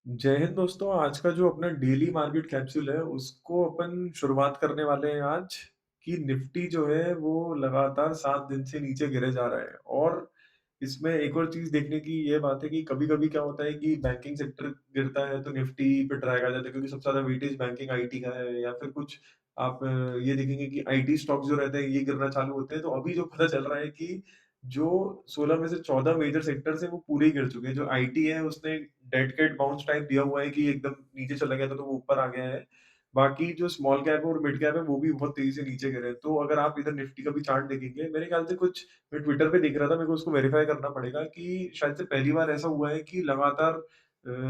जय हिंद दोस्तों, आज का जो अपना डेली मार्केट कैप्सूल है, उसको अपन शुरुआत करने वाले हैं आज कि निफ्टी जो है वो लगातार 7 दिन से नीचे गिरे जा रहा है और इसमें एक और चीज़ देखने की ये बात है कि कभी-कभी क्या होता है कि बैंकिंग सेक्टर गिरता है तो निफ्टी पे ड्रैग आ जाता है क्योंकि सबसे ज़्यादा वेटेज बैंकिंग आईटी का है या फिर कुछ आप ये देखेंगे कि आईटी स्टॉक्स जो रहते हैं ये गिरना चालू होते हैं। तो अभी जो पता चल रहा है कि जो 16 में से 14 मेजर सेक्टर्स हैं वो पूरे ही गिर चुके हैं। जो आईटी है उसने डेड कैट बाउंस टाइप दिया हुआ है कि एकदम नीचे चला गया था तो वो ऊपर आ गया है। बाकी जो स्मॉल कैप है और मिड कैप है वो भी बहुत तेज़ी से नीचे गिरे हैं। तो अगर आप इधर निफ्टी का भी चार्ट देखेंगे, मेरे ख्याल से कुछ मैं ट्विटर पे देख रहा था, मेरे को उसको वेरीफाई करना पड़ेगा कि शायद से पहली बार ऐसा हुआ है कि लगातार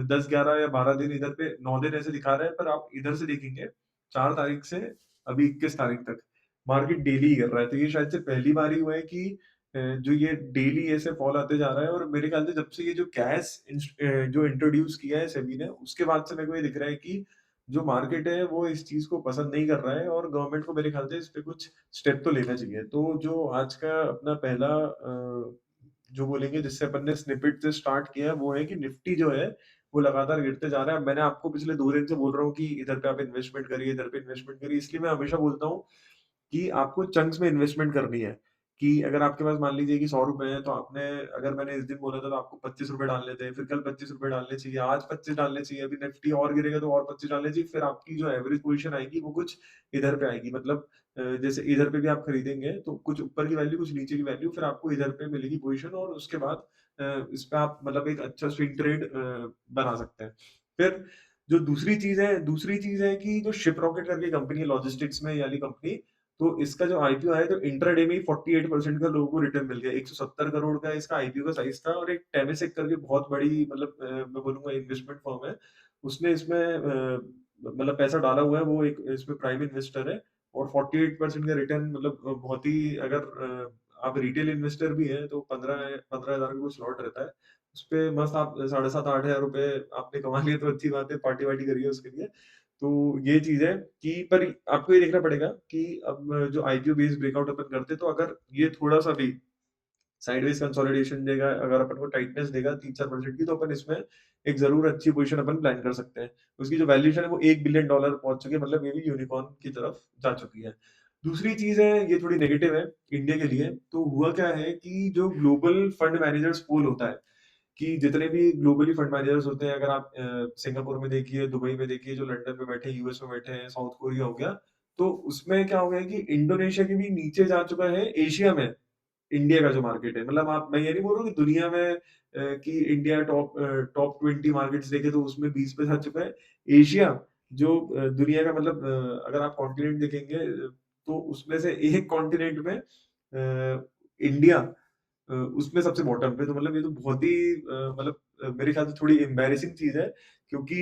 10, 11 या 12 दिन इधर पे 9 दिन ऐसे दिखा रहा है, पर आप इधर से देखेंगे 4 तारीख से अभी 21 तारीख तक मार्केट डेली गिर रहा है। तो ये शायद से पहली बार ही हुआ है कि जो ये डेली ऐसे फॉल आते जा रहा है और मेरे ख्याल से जब से ये जो जो इंट्रोड्यूस किया है सेबी ने, उसके बाद से मेरे को ये दिख रहा है कि जो मार्केट है वो इस चीज़ को पसंद नहीं कर रहा है और गवर्नमेंट को मेरे ख्याल से इस पे कुछ स्टेप तो लेना चाहिए। तो जो आज का अपना पहला जो बोलेंगे जिससे अपन ने स्निपेट से स्टार्ट किया है वो है कि निफ्टी जो है वो लगातार गिरते जा रहा है। मैंने आपको पिछले 2 दिन से बोल रहा हूँ कि इधर पे आप इन्वेस्टमेंट करिए, इधर पे इन्वेस्टमेंट करिए। इसलिए मैं हमेशा बोलता हूँ कि आपको चंक्स में इन्वेस्टमेंट करनी है, कि अगर आपके पास मान लीजिए कि ₹100 हैं, तो आपने अगर मैंने इस दिन बोला था, तो आपको ₹25 डालने थे, फिर कल ₹25 डालने चाहिए, आज 25 डालने चाहिए, अभी निफ्टी और गिरेगा तो और 25 डालने चाहिए, फिर आपकी जो एवरेज पोज़ीशन आएगी, वो कुछ इधर पे आएगी। मतलब जैसे इधर पे भी आप खरीदेंगे, तो कुछ ऊपर की वैल्यू, कुछ नीचे की वैल्यू, फिर आपको इधर पे मिलेगी पोज़ीशन और उसके बाद इस पे आप मतलब एक अच्छा स्विंग ट्रेड बना सकते हैं। फिर जो दूसरी चीज़ है कि जो शिप रॉकेट करके कंपनी है लॉजिस्टिक्स में ये वाली कंपनी, तो इसका जो आईपीओ आया तो इंट्राडे में ही 48% का लोगों को रिटर्न मिल गया। 170 करोड़ का इसका आईपीओ का साइज़ था और एक टेमासेक करके बहुत बड़ी मतलब मैं बोलूँगा इन्वेस्टमेंट फर्म है। उसने इसमें मतलब पैसा डाला हुआ है, वो एक इसमें प्राइम इन्वेस्टर है और 48% का रिटर्न मतलब बहुत ही अगर आप रिटेल इन्वेस्टर भी हैं तो 15,000 का कुछ लॉट रहता है। उसपे मस्त आप 7,500-8,000 रुपए आपने कमा लिए तो अच्छी बात है, पार्टी-वार्टी करिए उसके लिए। तो ये चीज़ है कि पर आपको ये देखना पड़ेगा कि अब जो आईपीओ बेस्ड ब्रेकआउट अपन करते हैं, तो अगर ये थोड़ा-सा भी साइडवेज कंसोलिडेशन देगा, अगर अपन को टाइटनेस देगा 3-4% की, तो अपन इसमें एक ज़रूर अच्छी पोज़ीशन अपन प्लान कर सकते हैं। उसकी जो वैल्यूएशन है वो $1 बिलियन पहुँच चुकी है, मतलब ये भी यूनिकॉर्न की तरफ जा चुकी है। दूसरी चीज़ है, ये थोड़ी नेगेटिव है इंडिया के लिए, तो हुआ क्या है कि जो ग्लोबल फंड मैनेजर्स पूल होता है, कि जितने भी ग्लोबली फंड मैनेजर्स होते हैं, अगर आप सिंगापुर में देखिए, दुबई में देखिए, जो लंदन में बैठे हैं, यूएस में बैठे हैं, साउथ कोरिया हो गया, तो उसमें क्या हो गया है कि इंडोनेशिया के भी नीचे जा चुका है एशिया में, इंडिया का जो मार्केट है। मतलब आप मैं ये नहीं बोल रहा हूँ कि दुनिया में कि इंडिया टॉप 20 मार्केट्स देखें तो उसमें 20 पे जा चुका है। एशिया जो दुनिया का मतलब अगर आप कॉन्टिनेंट देखेंगे तो उसमें से एक कॉन्टिनेंट में इंडिया उसमें सबसे बॉटम पे, तो मतलब ये तो बहुत ही मतलब मेरे ख्याल से थोड़ी एम्बैरेसिंग चीज़ है क्योंकि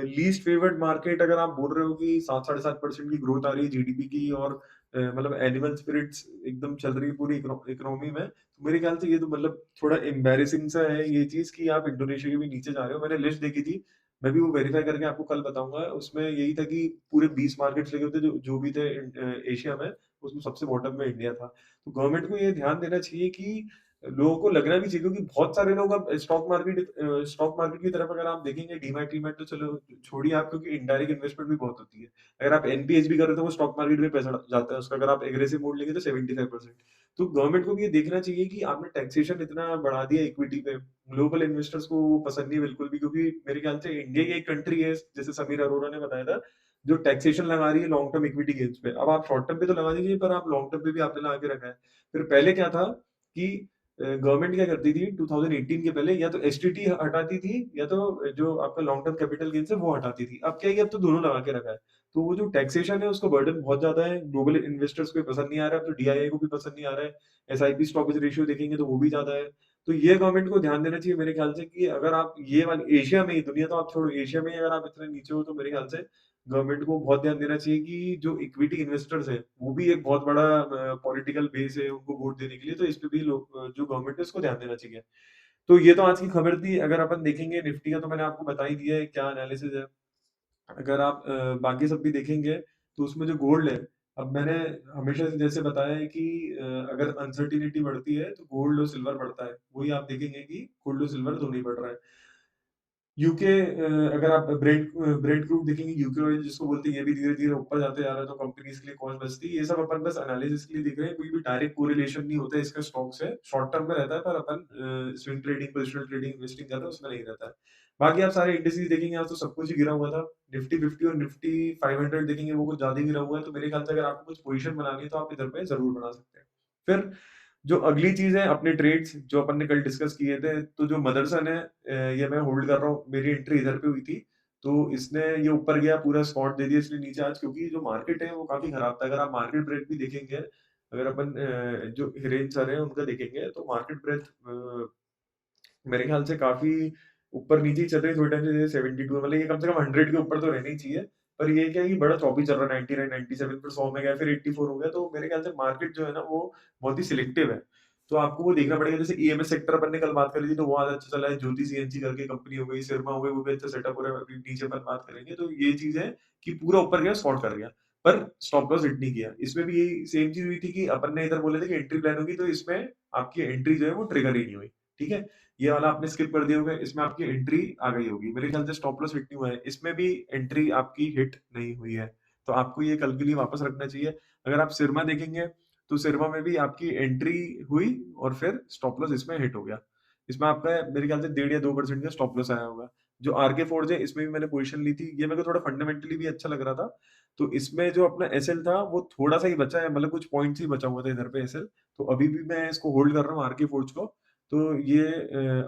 लीस्ट फेवर्ड मार्केट अगर आप बोल रहे हो कि 7 साढ़े 7% की ग्रोथ आ रही है जीडीपी की और मतलब एनिमल स्पिरिट्स एकदम चल रही है पूरी इकोनॉमी में, तो मेरे ख्याल से ये तो मतलब थोड़ा एम्बैरेसिंग सा है ये चीज़ कि आप इंडोनेशिया के भी नीचे जा रहे हो। मैंने लिस्ट देखी थी, मैं भी वो वेरीफाई करके आपको कल बताऊँगा। उसमें यही था कि पूरे 20 मार्केट्स लगे होते जो जो भी थे एशिया में, उसमें सबसे बॉटम में इंडिया था। तो गवर्नमेंट को ये ध्यान देना चाहिए कि लोगों को लगना भी चाहिए क्योंकि बहुत सारे लोग अब स्टॉक मार्केट की तरफ अगर आप देखेंगे डीमैट तो चलो छोड़िए आप, क्योंकि इनडायरेक्ट इन्वेस्टमेंट भी बहुत होती है। अगर आप एनपीएच भी कर रहे हो तो वो स्टॉक मार्केट में पैसा जाता है उसका, अगर आप एग्रेसिव मोड लेंगे तो 75%। तो गवर्नमेंट को भी ये देखना चाहिए कि आपने टैक्सेशन इतना बढ़ा दिया इक्विटी पे, ग्लोबल इन्वेस्टर्स को वो पसंद नहीं है बिल्कुल भी, क्योंकि मेरे ख्याल से इंडिया ही एक कंट्री है, जैसे समीर अरोड़ा ने बताया था, जो टैक्सेशन लगा रही है लॉन्ग टर्म इक्विटी गेन्स पे। अब आप शॉर्ट टर्म पे तो लगा दीजिए, पर आप लॉन्ग टर्म पे भी आपने लगा के रखा है। फिर पहले क्या था कि गवर्नमेंट क्या करती थी 2018 के पहले, या तो एसटीटी हटाती थी या तो जो आपका लॉन्ग टर्म कैपिटल गेन्स है वो हटाती थी। अब क्या है कि अब तो दोनों लगा के रखा है। तो वो जो टैक्सेशन है उसका बर्डन बहुत ज़्यादा है, ग्लोबल इन्वेस्टर्स को ये पसंद नहीं आ रहा है, अब तो डीआईआई को भी पसंद नहीं आ रहा है। एसआईपी स्टॉक रेशियो देखेंगे तो वो भी ज़्यादा है। तो ये गवर्नमेंट को ध्यान देना चाहिए मेरे ख्याल से कि अगर आप ये वाली एशिया में ही, दुनिया तो आप छोड़ो, एशिया में ही अगर आप इतने नीचे हो तो मेरे ख्याल से गवर्नमेंट को बहुत ध्यान देना चाहिए कि जो इक्विटी इन्वेस्टर्स हैं, वो भी एक बहुत बड़ा पॉलिटिकल बेस है उनको वोट देने के लिए, तो इस पे भी जो गवर्नमेंट है उसको ध्यान देना चाहिए। तो ये तो आज की खबर थी। अगर अपन देखेंगे निफ्टी का, तो मैंने आपको बता ही दिया है क्या एनालिसिस है। अगर आप बाकी सब भी देखेंगे तो उसमें जो गोल्ड है, अब मैंने हमेशा से जैसे बताया है कि अगर अनसर्टेनिटी बढ़ती है तो गोल्ड और सिल्वर बढ़ता है। वही आप देखेंगे कि गोल्ड और सिल्वर दोनों ही बढ़ रहा है। यूके अगर आप ब्रेंट क्रूड देखेंगे, यूके ऑयल जिसको बोलते हैं, ये भी धीरे-धीरे ऊपर जाते जा रहा है, तो कंपनीज़ के लिए कॉस्ट बचती है। ये सब अपन बस एनालिसिस के लिए देख रहे हैं, कोई भी डायरेक्ट कोरिलेशन नहीं होता है इसका स्टॉक से। शॉर्ट टर्म में रहता है, पर अपन swing trading, positional trading, investing कर रहे हैं, उसमें नहीं रहता है। बाकी आप सारे इंडेक्सेस देखेंगे, आज तो सब कुछ ही गिरा हुआ था। निफ्टी 50 और निफ्टी 500 देखेंगे, वो कुछ ज़्यादा ही गिरा हुआ है, तो मेरे ख्याल से अगर आपको कुछ पोज़ीशन बनानी है, तो आप इधर पे ज़रूर बना सकते हैं। फिर जो अगली चीज़ है, अपने ट्रेड्स जो अपन ने कल डिस्कस किए थे, तो जो मदरसन है ये मैं होल्ड कर रहा हूँ। मेरी एंट्री इधर पे हुई थी, तो इसने ये ऊपर गया, पूरा स्पॉट दे दिया इसने नीचे आज, क्योंकि जो मार्केट है वो काफ़ी खराब था। अगर आप मार्केट ब्रेड भी देखेंगे, अगर अपन जो हिरेन सर हैं उनका देखेंगे, तो मार्केट ब्रेड मेरे ख्याल से काफ़ी ऊपर-नीचे ही चल रही है थोड़े टाइम से, जैसे 72 मतलब ये कम से कम 100 के ऊपर तो रहना ही चाहिए। पर ये क्या है कि बड़ा चौपी चल रहा है, 99, 97 फिर 100 में गया, फिर 84 हो गया। तो मेरे ख्याल से मार्केट जो है ना, वो बहुत ही सिलेक्टिव है। तो आपको वो देखना पड़ेगा। जैसे ईएमएस सेक्टर अपन ने कल बात करी थी, तो वो आज अच्छा चला है। ज्योति सीएनसी करके कंपनी हो गई, सिरमा हो गई, वो भी अच्छा सेटअप हो रहा है। अभी नीचे अपन बात करेंगे, तो ये चीज़ है कि पूरा ऊपर गया, शॉर्ट कर गया, पर स्टॉप लॉस हिट नहीं किया। इसमें भी यही सेम चीज़ हुई थी कि अपन ने इधर बोले थे कि एंट्री प्लान होगी, तो इसमें आपकी एंट्री जो है वो ट्रिगर ही नहीं हुई। ठीक है? ये वाला आपने स्किप कर दिया होगा, इसमें आपकी एंट्री आ गई होगी। मेरे ख्याल से स्टॉप लॉस हिट नहीं हुआ है, इसमें भी एंट्री आपकी हिट नहीं हुई है। तो आपको ये कल के लिए वापस रखना चाहिए। अगर आप सिरमा देखेंगे, तो सिरमा में भी आपकी एंट्री हुई और फिर स्टॉप लॉस इसमें हिट हो गया। इसमें आपका मेरे ख्याल से 1.5 या 2% का स्टॉप लॉस आया होगा। जो आरके फोर्ज है, इसमें भी मैंने पोज़ीशन ली थी। ये मेरे को थोड़ा फंडामेंटली भी अच्छा लग रहा था। तो इसमें जो अपना एसएल था, वो थोड़ा-सा ही बचा है, मतलब कुछ पॉइंट्स ही बचा हुआ था इधर पे एसएल। तो अभी भी मैं इसको होल्ड कर रहा हूँ आरके फोर्ज को। तो ये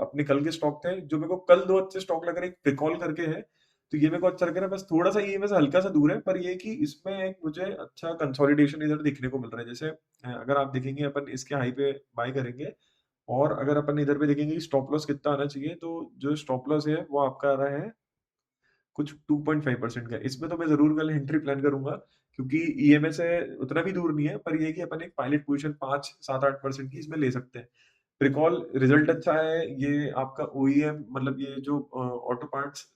अपने कल के स्टॉक थे, जो मेरे को कल 2 अच्छे स्टॉक लग रहे हैं। एक प्रिकॉल करके है, तो ये मेरे को अच्छा लग रहा है। बस थोड़ा-सा ईएमएस हल्का-सा दूर है, पर ये है कि इसमें एक मुझे अच्छा कंसोलिडेशन इधर देखने को मिल रहा है। जैसे अगर आप देखेंगे, अपन इसके हाई पे बाय करेंगे, और अगर अपन इधर पे देखेंगे कि स्टॉप लॉस कितना आना चाहिए, तो जो स्टॉप लॉस है, वो आपका आ रहा है कुछ 2.5% का। इसमें तो मैं ज़रूर कल एंट्री प्लान करूँगा, क्योंकि ईएमएस है, उतना भी दूर नहीं है, पर ये है कि अपन एक पायलट पोज़ीशन 5, 7, 8% की इसमें ले सकते हैं। प्रिकॉल रिज़ल्ट अच्छा है, ये आपका ओईएम, मतलब ये जो ऑटो पार्ट्स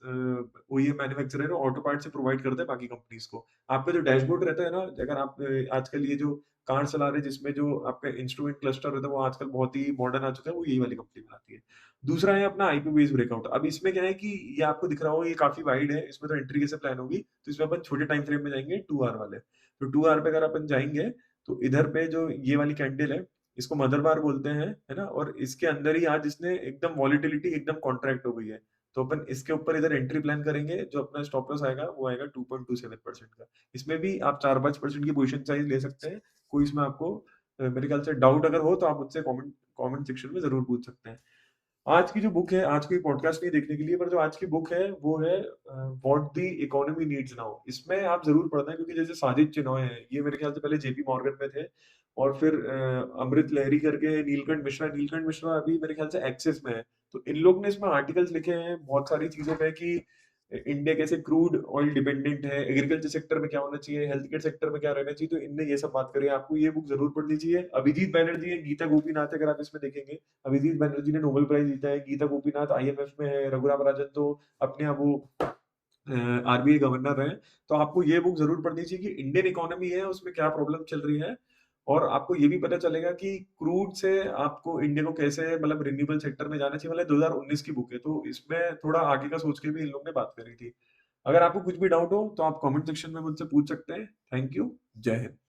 ओईएम मैन्युफैक्चरर है, ऑटो पार्ट्स से प्रोवाइड करता है बाकी कंपनीज़ को। आपका जो डैशबोर्ड रहता है ना, अगर आप आजकल ये जो कार चला रहे हैं, जिसमें जो आपका इंस्ट्रूमेंट क्लस्टर रहता है, वो आजकल बहुत ही मॉडर्न आ चुका है, वो यही वाली कंपनी बनाती है। दूसरा है अपना आईपी बेस्ड ब्रेकआउट। अब इसमें क्या है कि ये आपको दिख रहा होगा, ये काफ़ी वाइड है, इसमें तो एंट्री कैसे प्लान होगी, तो इसमें अपन छोटे टाइम फ्रेम में जाएँगे, 2 आवर वाले। तो 2 आवर पे अगर अपन जाएँगे, तो इधर पे जो ये वाली कैंडल है, इसको मदर बार बोलते हैं, है ना? और इसके अंदर ही आज इसने एकदम वॉलेटिलिटी एकदम कॉन्ट्रैक्ट हो गई है। तो अपन इसके ऊपर इधर एंट्री प्लान करेंगे, जो अपना स्टॉप लॉस आएगा, वो आएगा 2.27% का। इसमें भी आप 4-5% की पोज़ीशन साइज़ ले सकते हैं। कोई इसमें आपको मेरे ख्याल से डाउट अगर हो, तो आप मुझसे कमेंट कमेंट सेक्शन में ज़रूर पूछ सकते हैं। आज की जो बुक है, आज कोई पॉडकास्ट नहीं देखने के लिए, पर जो आज की बुक है, वो है what the economy needs now. इसमें आप ज़रूर पढ़ना, क्योंकि जैसे साजिद चिनॉय हैं, ये मेरे ख्याल से पहले जेपी मॉर्गन में थे, और फिर अमृत लहरी करके नीलकंठ मिश्रा अभी मेरे ख्याल से एक्सिस में है। तो इन लोग ने इसमें आर्टिकल्स लिखे हैं बहुत सारी चीज़ों पे, कि इंडिया कैसे क्रूड ऑयल डिपेंडेंट है, एग्रीकल्चर सेक्टर में क्या होना चाहिए, हेल्थ केयर सेक्टर में क्या रहना चाहिए, तो इनने ये सब बात करी है। आपको ये बुक ज़रूर पढ़नी चाहिए। अभिजीत बैनर्जी है, गीता गोपीनाथ है, अगर आप इसमें देखेंगे, अभिजीत बैनर्जी ने नोबेल प्राइज़ जीता है, गीता गोपीनाथ आईएमएफ में है, रघुराम राजन तो अपने आप वो आरबीआई गवर्नर रहे हैं। तो आपको ये बुक ज़रूर पढ़नी चाहिए कि इंडियन इकोनॉमी है, उसमें क्या प्रॉब्लम चल रही है, और आपको ये भी पता चलेगा कि क्रूड से आपको इंडिया को कैसे, मतलब रिन्यूएबल सेक्टर में जाना चाहिए। मतलब 2019 की बुक है, तो इसमें थोड़ा आगे का सोच के भी इन लोग ने बात करी थी। अगर आपको कुछ भी डाउट हो, तो आप कमेंट सेक्शन में मुझसे पूछ सकते हैं। Thank you. जय हिंद।